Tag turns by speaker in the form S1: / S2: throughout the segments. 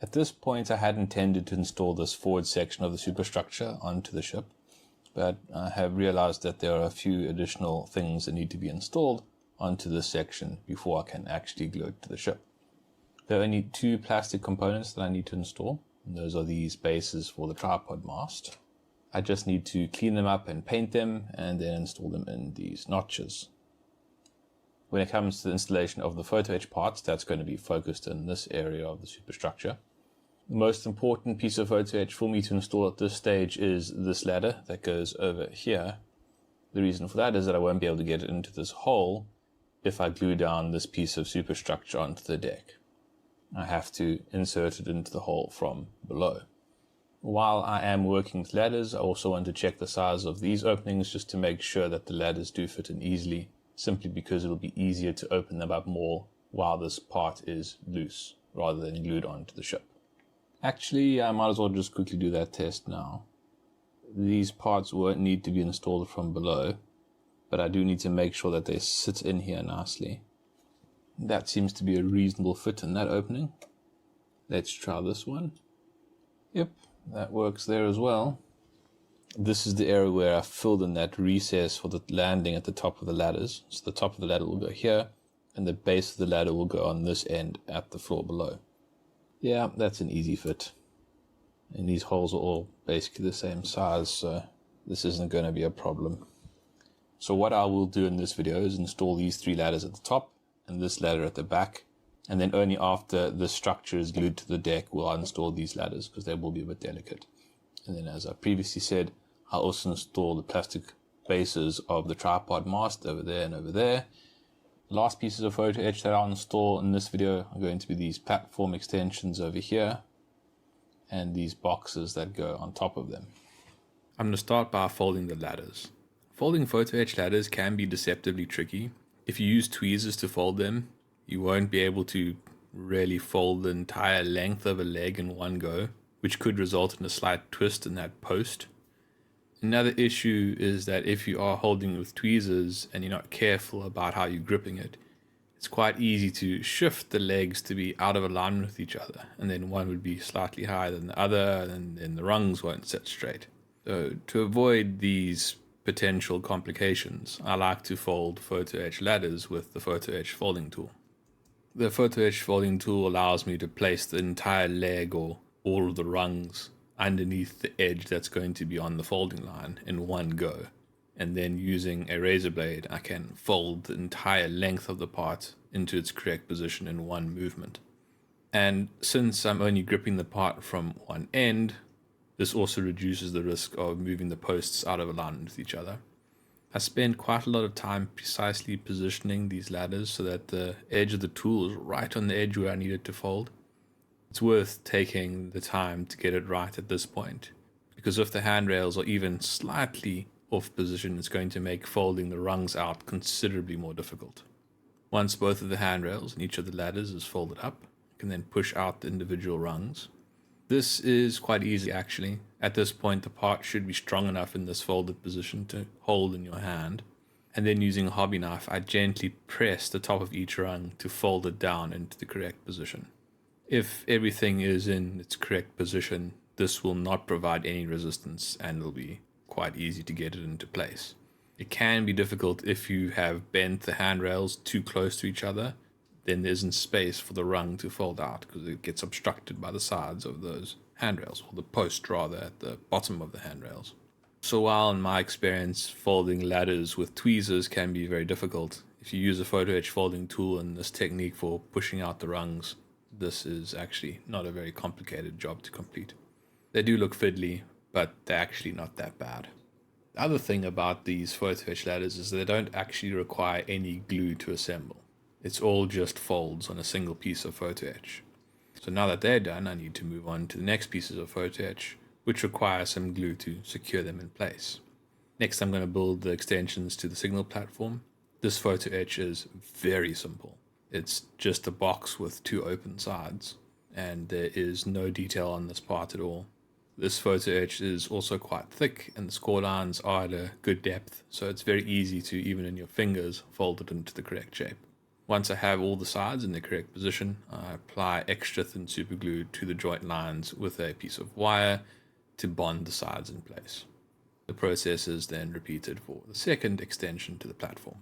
S1: At this point, I had intended to install this forward section of the superstructure onto the ship, but I have realized that there are a few additional things that need to be installed onto this section before I can actually glue it to the ship. There are only two plastic components that I need to install, and those are these bases for the tripod mast. I just need to clean them up and paint them, and then install them in these notches. When it comes to the installation of the photo-etched parts, that's going to be focused in this area of the superstructure. The most important piece of photo-etch for me to install at this stage is this ladder that goes over here. The reason for that is that I won't be able to get it into this hole if I glue down this piece of superstructure onto the deck. I have to insert it into the hole from below. While I am working with ladders, I also want to check the size of these openings just to make sure that the ladders do fit in easily, simply because it'll be easier to open them up more while this part is loose rather than glued onto the ship. Actually, I might as well just quickly do that test now. These parts won't need to be installed from below, but I do need to make sure that they sit in here nicely. That seems to be a reasonable fit in that opening. Let's try this one. Yep, that works there as well. This is the area where I filled in that recess for the landing at the top of the ladders. So the top of the ladder will go here, and the base of the ladder will go on this end at the floor below. Yeah, that's an easy fit. And these holes are all basically the same size, so this isn't going to be a problem. So what I will do in this video is install these three ladders at the top and this ladder at the back, and then only after the structure is glued to the deck will I install these ladders, because they will be a bit delicate. And then, as I previously said, I'll also install the plastic bases of the tripod mast over there and over there. The last pieces of photo etch that I'll install in this video are going to be these platform extensions over here and these boxes that go on top of them. I'm going to start by folding the ladders. Folding photo etch ladders can be deceptively tricky. If you use tweezers to fold them, you won't be able to really fold the entire length of a leg in one go, which could result in a slight twist in that post. Another issue is that if you are holding with tweezers and you're not careful about how you're gripping it, it's quite easy to shift the legs to be out of alignment with each other, and then one would be slightly higher than the other, and then the rungs won't sit straight. So to avoid these potential complications, I like to fold photo etch ladders with the photo etch folding tool. The photo etch folding tool allows me to place the entire leg or all of the rungs underneath the edge that's going to be on the folding line in one go, and then using a razor blade I can fold the entire length of the part into its correct position in one movement. And since I'm only gripping the part from one end, this also reduces the risk of moving the posts out of alignment with each other. I spend quite a lot of time precisely positioning these ladders so that the edge of the tool is right on the edge where I need it to fold. It's worth taking the time to get it right at this point, because if the handrails are even slightly off position, it's going to make folding the rungs out considerably more difficult. Once both of the handrails and each of the ladders is folded up, you can then push out the individual rungs. This is quite easy actually. At this point the part should be strong enough in this folded position to hold in your hand, and then using a hobby knife I gently press the top of each rung to fold it down into the correct position. If everything is in its correct position, this will not provide any resistance and it'll be quite easy to get it into place. It can be difficult if you have bent the handrails too close to each other. Then there isn't space for the rung to fold out because it gets obstructed by the sides of those handrails, or the post rather, at the bottom of the handrails. So while in my experience folding ladders with tweezers can be very difficult, if you use a photo etch folding tool and this technique for pushing out the rungs, this is actually not a very complicated job to complete. They do look fiddly, but they're actually not that bad. The other thing about these photo etch ladders is they don't actually require any glue to assemble. It's all just folds on a single piece of photo etch. So now that they're done, I need to move on to the next pieces of photo etch, which require some glue to secure them in place. Next, I'm going to build the extensions to the signal platform. This photo etch is very simple. It's just a box with two open sides, and there is no detail on this part at all. This photo etch is also quite thick, and the score lines are at a good depth, so it's very easy to, even in your fingers, fold it into the correct shape. Once I have all the sides in the correct position, I apply extra thin super glue to the joint lines with a piece of wire to bond the sides in place. The process is then repeated for the second extension to the platform.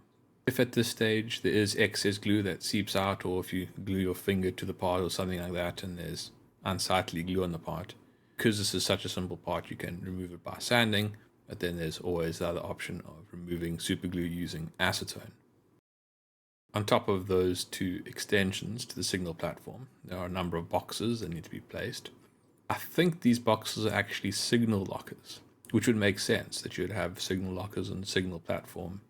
S1: If at this stage there is excess glue that seeps out, or if you glue your finger to the part or something like that and there's unsightly glue on the part, because this is such a simple part, you can remove it by sanding, but then there's always the other option of removing super glue using acetone. On top of those two extensions to the signal platform, there are a number of boxes that need to be placed. I think these boxes are actually signal lockers, which would make sense that you would have signal lockers on the signal platform,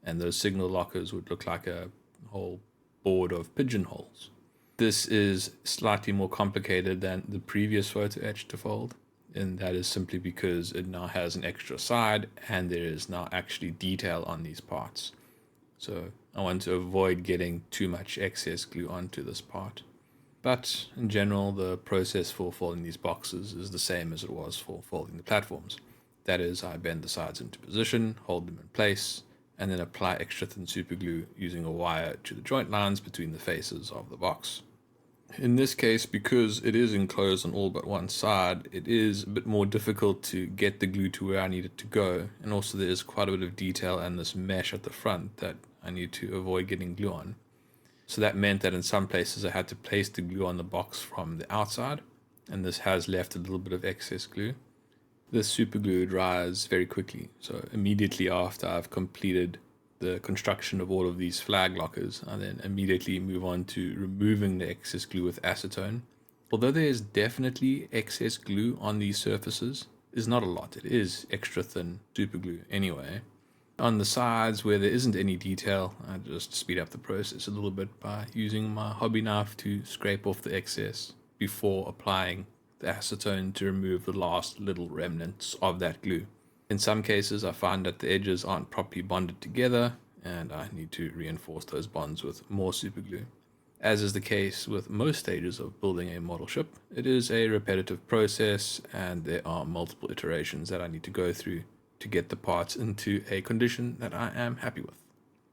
S1: and those signal lockers would look like a whole board of pigeonholes. This is slightly more complicated than the previous photo-etched to fold, and that is simply because it now has an extra side and there is now actually detail on these parts. So I want to avoid getting too much excess glue onto this part. But in general, the process for folding these boxes is the same as it was for folding the platforms. That is, I bend the sides into position, hold them in place, and then apply extra thin super glue using a wire to the joint lines between the faces of the box. In this case, because it is enclosed on all but one side, it is a bit more difficult to get the glue to where I need it to go, and also there is quite a bit of detail and this mesh at the front that I need to avoid getting glue on. So that meant that in some places I had to place the glue on the box from the outside, and this has left a little bit of excess glue. This super glue dries very quickly, so immediately after I've completed the construction of all of these flag lockers, I then immediately move on to removing the excess glue with acetone. Although there is definitely excess glue on these surfaces, it's not a lot. It is extra thin super glue anyway. On the sides where there isn't any detail, I just speed up the process a little bit by using my hobby knife to scrape off the excess before applying the acetone to remove the last little remnants of that glue. In some cases, I find that the edges aren't properly bonded together, and I need to reinforce those bonds with more super glue. As is the case with most stages of building a model ship, it is a repetitive process, and there are multiple iterations that I need to go through to get the parts into a condition that I am happy with.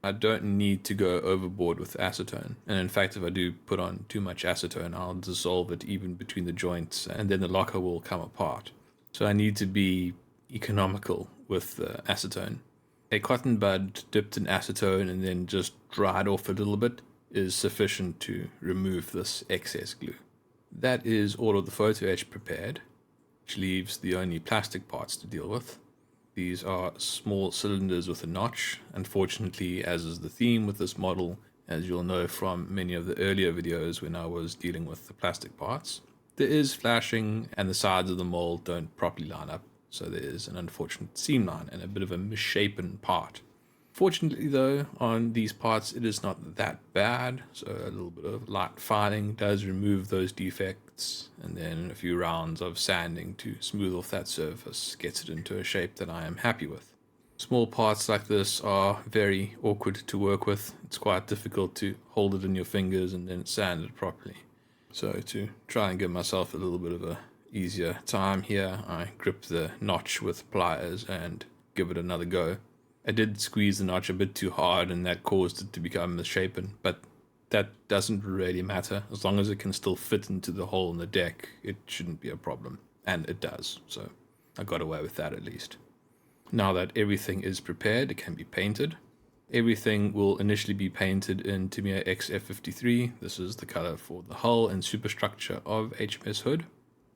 S1: I don't need to go overboard with acetone, and in fact, if I do put on too much acetone, I'll dissolve it even between the joints, and then the locker will come apart. So I need to be economical with acetone. A cotton bud dipped in acetone and then just dried off a little bit is sufficient to remove this excess glue. That is all of the photo etch prepared, which leaves the only plastic parts to deal with. These are small cylinders with a notch. Unfortunately, as is the theme with this model, as you'll know from many of the earlier videos when I was dealing with the plastic parts, there is flashing and the sides of the mold don't properly line up. So there is an unfortunate seam line and a bit of a misshapen part. Fortunately though, on these parts it is not that bad, so a little bit of light filing does remove those defects, and then a few rounds of sanding to smooth off that surface gets it into a shape that I am happy with. Small parts like this are very awkward to work with. It's quite difficult to hold it in your fingers and then sand it properly. So to try and give myself a little bit of a easier time here, I grip the notch with pliers and give it another go. I did squeeze the notch a bit too hard and that caused it to become misshapen, but that doesn't really matter. As long as it can still fit into the hole in the deck, it shouldn't be a problem. And it does, so I got away with that at least. Now that everything is prepared, it can be painted. Everything will initially be painted in Tamiya XF53. This is the color for the hull and superstructure of HMS Hood.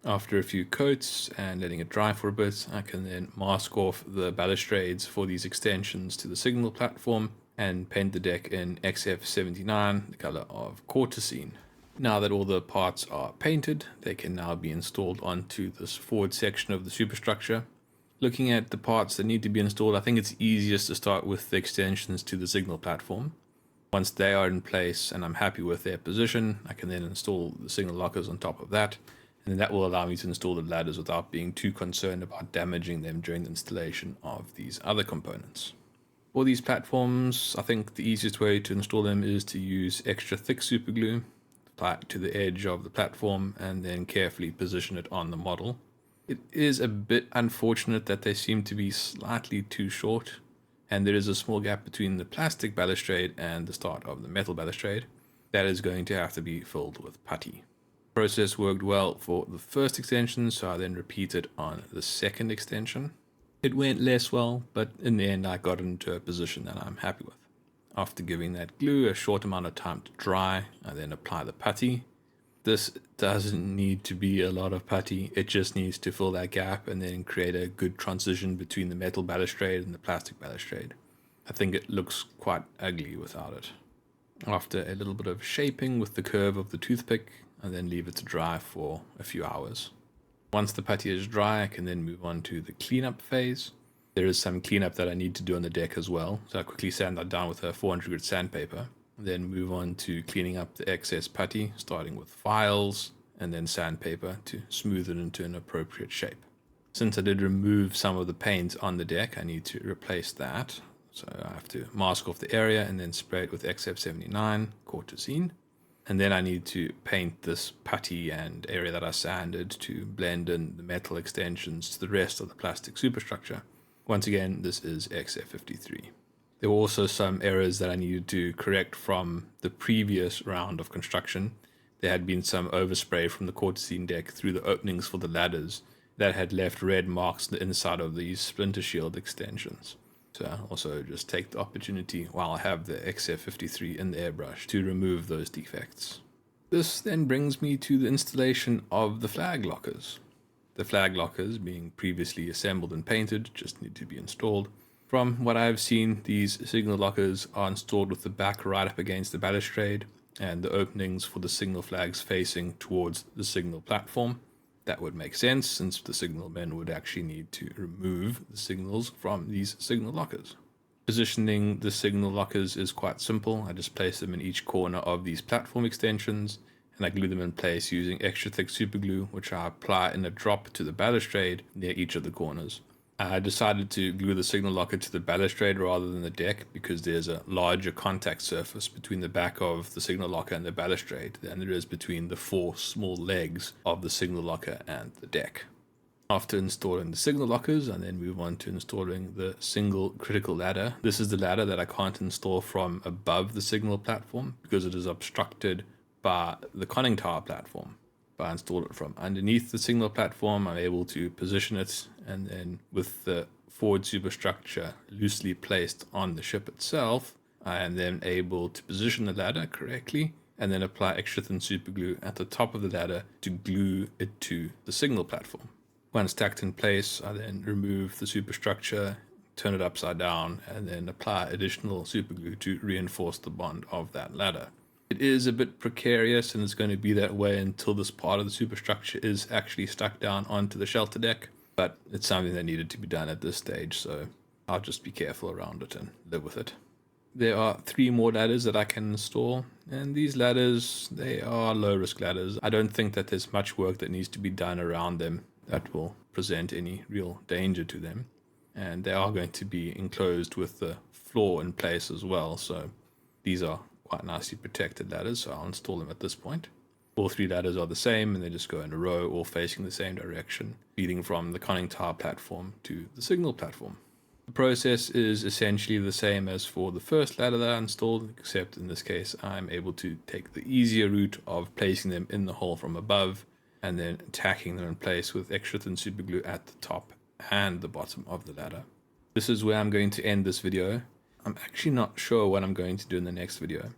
S1: After a few coats and letting it dry for a bit, I can then mask off the balustrades for these extensions to the signal platform and paint the deck in XF79, the color of Cortesine. Now that all the parts are painted, they can now be installed onto this forward section of the superstructure. Looking at the parts that need to be installed, I think it's easiest to start with the extensions to the signal platform. Once they are in place and I'm happy with their position, I can then install the signal lockers on top of that. And that will allow me to install the ladders without being too concerned about damaging them during the installation of these other components. For these platforms, I think the easiest way to install them is to use extra thick super glue, apply it to the edge of the platform, and then carefully position it on the model. It is a bit unfortunate that they seem to be slightly too short, and there is a small gap between the plastic balustrade and the start of the metal balustrade. That is going to have to be filled with putty. The process worked well for the first extension, so I then repeated on the second extension. It went less well, but in the end I got it into a position that I'm happy with. After giving that glue a short amount of time to dry, I then apply the putty. This doesn't need to be a lot of putty, it just needs to fill that gap and then create a good transition between the metal balustrade and the plastic balustrade. I think it looks quite ugly without it. After a little bit of shaping with the curve of the toothpick, I then leave it to dry for a few hours. Once the putty is dry, I can then move on to the cleanup phase. There is some cleanup that I need to do on the deck as well, so I quickly sand that down with a 400 grit sandpaper. Then move on to cleaning up the excess putty, starting with files and then sandpaper to smooth it into an appropriate shape. Since I did remove some of the paint on the deck, I need to replace that. So I have to mask off the area and then spray it with XF79 Cortesine. And then I need to paint this putty and area that I sanded to blend in the metal extensions to the rest of the plastic superstructure. Once again, this is XF53. There were also some errors that I needed to correct from the previous round of construction. There had been some overspray from the Cortesine deck through the openings for the ladders that had left red marks on the inside of these splinter shield extensions. So I also just take the opportunity while I have the XF53 in the airbrush to remove those defects. This then brings me to the installation of the flag lockers. The flag lockers, being previously assembled and painted, just need to be installed. From what I've seen, these signal lockers are installed with the back right up against the balustrade and the openings for the signal flags facing towards the signal platform. That would make sense since the signalmen would actually need to remove the signals from these signal lockers. Positioning the signal lockers is quite simple. I just place them in each corner of these platform extensions and I glue them in place using extra thick super glue, which I apply in a drop to the balustrade near each of the corners. I decided to glue the signal locker to the balustrade rather than the deck because there's a larger contact surface between the back of the signal locker and the balustrade than there is between the four small legs of the signal locker and the deck. After installing the signal lockers, I then move on to installing the single critical ladder. This is the ladder that I can't install from above the signal platform because it is obstructed by the conning tower platform. If I install it from underneath the signal platform, I'm able to position it, and then with the forward superstructure loosely placed on the ship itself, I am then able to position the ladder correctly and then apply extra thin super glue at the top of the ladder to glue it to the signal platform. Once tacked in place, I then remove the superstructure, turn it upside down, and then apply additional super glue to reinforce the bond of that ladder. It is a bit precarious and it's going to be that way until this part of the superstructure is actually stuck down onto the shelter deck, but it's something that needed to be done at this stage, so I'll just be careful around it and live with it. There are 3 more ladders that I can install, and these ladders, they are low risk ladders. I don't think that there's much work that needs to be done around them that will present any real danger to them, and they are going to be enclosed with the floor in place as well, so these are quite nicely protected ladders, so I'll install them at this point. All 3 ladders are the same and they just go in a row, all facing the same direction, leading from the conning tower platform to the signal platform. The process is essentially the same as for the first ladder that I installed, except in this case I'm able to take the easier route of placing them in the hole from above and then tacking them in place with extra thin super glue at the top and the bottom of the ladder. This is where I'm going to end this video. I'm actually not sure what I'm going to do in the next video.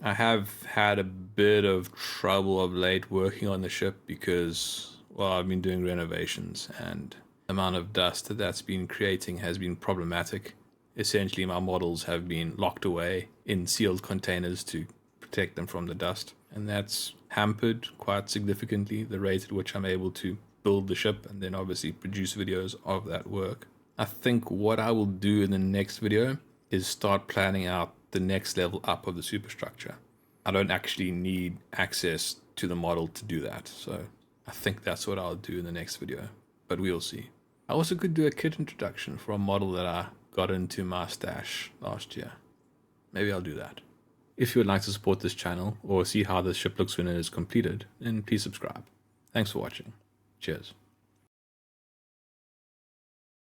S1: I have had a bit of trouble of late working on the ship because, well, I've been doing renovations and the amount of dust that's been creating has been problematic. Essentially, my models have been locked away in sealed containers to protect them from the dust, and that's hampered quite significantly the rate at which I'm able to build the ship and then obviously produce videos of that work. I think what I will do in the next video is start planning out the next level up of the superstructure. I don't actually need access to the model to do that, so I think that's what I'll do in the next video, but we'll see. I also could do a kit introduction for a model that I got into my stash last year. Maybe I'll do that. If you would like to support this channel or see how the ship looks when it is completed, then please subscribe. Thanks for watching. Cheers.